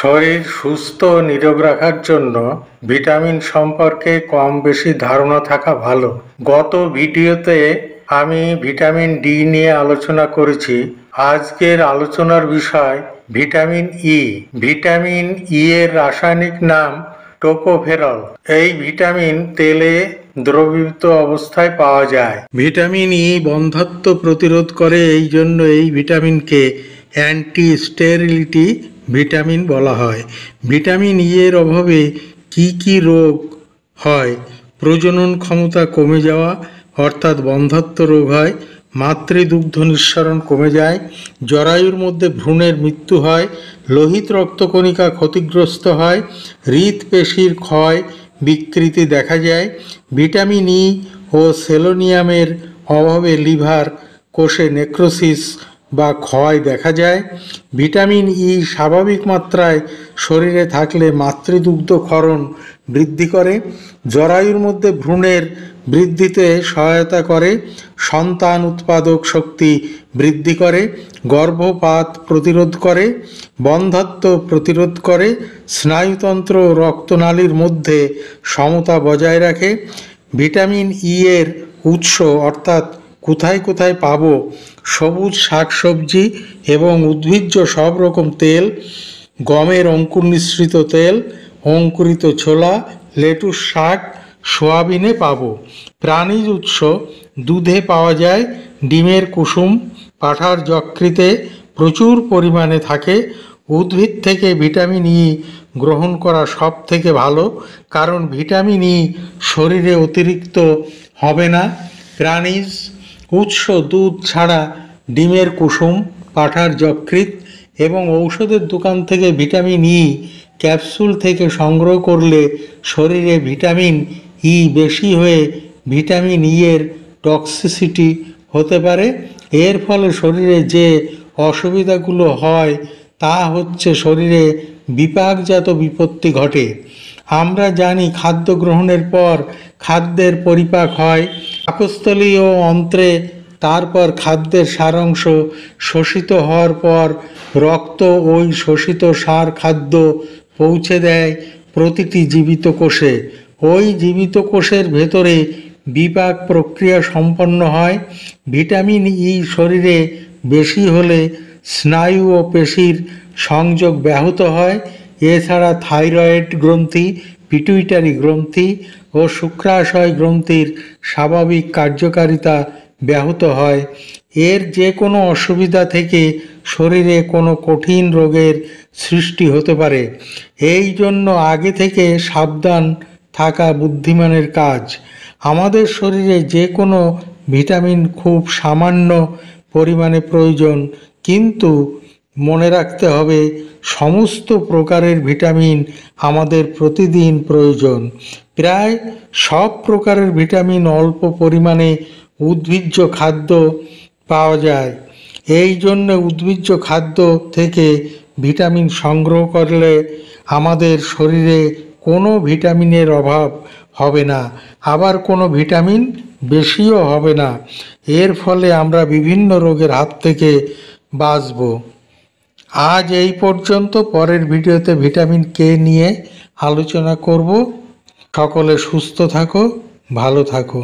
শরীর সুস্থ ও নিরোগ রাখার জন্য ভিটামিন সম্পর্কে কম বেশি ধারণা থাকা ভালো। গত ভিডিওতে আমি ভিটামিন ডি নিয়ে আলোচনা করেছি। আজকের আলোচনার বিষয় ভিটামিন ই। ভিটামিন ই এর রাসায়নিক নাম টোকোফেরল। এই ভিটামিন তেলে দ্রবীভূত অবস্থায় পাওয়া যায়। ভিটামিন ই বন্ধ্যাত্ব প্রতিরোধ করে, এই জন্য এই ভিটামিনকে অ্যান্টি স্টেরিলিটি ভিটামিন বলা হয়। ভিটামিন ই এর অভাবে কি রোগ হয়? প্রজনন ক্ষমতা কমে যাওয়া অর্থাৎ বন্ধ্যাত্ব রোগ হয়, মাতৃদুগ্ধ নিঃসরণ কমে যায়, জরায়ুর মধ্যে ভ্রূণের মৃত্যু হয়, লোহিত রক্তকণিকা ক্ষতিগ্রস্ত হয়, হৃৎপেশির ক্ষয় বিকৃতি দেখা যায়। ভিটামিন ই ও সেলেনিয়ামের অভাবে লিভার কোষে নেক্রোসিস বা ক্ষয় দেখা যায়। ভিটামিন ই স্বাভাবিক মাত্রায় শরীরে থাকলে মাতৃদুগ্ধ ক্ষরণ বৃদ্ধি করে, জরায়ুর মধ্যে ভ্রূণের বৃদ্ধিতে সহায়তা করে, সন্তান উৎপাদক শক্তি বৃদ্ধি করে, গর্ভপাত প্রতিরোধ করে, বন্ধ্যাত্ব প্রতিরোধ করে, স্নায়ুতন্ত্র ও রক্তনালীর মধ্যে সমতা বজায় রাখে। ভিটামিন ই এর উৎস অর্থাৎ কোথায় কোথায় পাবো? সবুজ শাকসবজি এবং উদ্ভিজ্জ সব রকম তেল, গমের অঙ্কুর নিঃসৃত তেল, অঙ্কুরিত ছোলা, লেটুস শাক, সোয়াবিনে পাবো। প্রাণীজ উৎস দুধে পাওয়া যায়, ডিমের কুসুম, পাঁঠার যকৃতে প্রচুর পরিমাণে থাকে। উদ্ভিদ থেকে ভিটামিন ই গ্রহণ করা সব থেকে ভালো, কারণ ভিটামিন ই শরীরে অতিরিক্ত হবে না। প্রাণীজ উৎস দুধ ছাড়া ডিমের কুসুম, পাঁঠার যকৃৎ এবং ঔষধের দোকান থেকে ভিটামিন ই ক্যাপসুল থেকে সংগ্রহ করলে শরীরে ভিটামিন ই বেশি হয়ে ভিটামিন ই এর টক্সিসিটি হতে পারে। এর ফলে শরীরে যে অসুবিধাগুলো হয় তা হচ্ছে শরীরে বিপাকজাত বিপত্তি ঘটে। আমরা জানি খাদ্য গ্রহণের পর খাদ্যের পরিপাক হয় পাকস্থলী ও অন্ত্রে, তারপর খাদ্যের সারাংশ শোষিত হওয়ার পর রক্ত ওই শোষিত সার খাদ্য পৌঁছে দেয় প্রতিটি জীবিত কোষে। ওই জীবিত কোষের ভেতরে বিপাক প্রক্রিয়া সম্পন্ন হয়। ভিটামিন ই শরীরে বেশি হলে স্নায়ু ও পেশির সংযোগ ব্যাহত হয়। এছাড়া থাইরয়েড গ্রন্থি, পিটুইটারি গ্রন্থি ও শুক্রাশয় গ্রন্থির স্বাভাবিক কার্যকারিতা ব্যাহত হয়। এর যে কোনো অসুবিধা থেকে শরীরে কোনো কঠিন রোগের সৃষ্টি হতে পারে। এই জন্য আগে থেকে সাবধান থাকা বুদ্ধিমানের কাজ। আমাদের শরীরে যে কোনো ভিটামিন খুব সামান্য পরিমাণে প্রয়োজন, কিন্তু মনে রাখতে হবে সমস্ত প্রকারের ভিটামিন আমাদের প্রতিদিন প্রয়োজন। প্রায় সব প্রকারের ভিটামিন অল্প পরিমাণে উদ্ভিজ্জ খাদ্য পাওয়া যায়। এই জন্য উদ্ভিজ্জ খাদ্য থেকে ভিটামিন সংগ্রহ করলে আমাদের শরীরে কোনো ভিটামিনের অভাব হবে না, আবার কোনো ভিটামিন বেশিও হবে না। এর ফলে আমরা বিভিন্ন রোগের হাত থেকে বাঁচব। আজ এই পর্যন্ত। পরের ভিডিওতে ভিটামিন কে নিয়ে আলোচনা করব। সকলে সুস্থ থাকো, ভালো থাকো।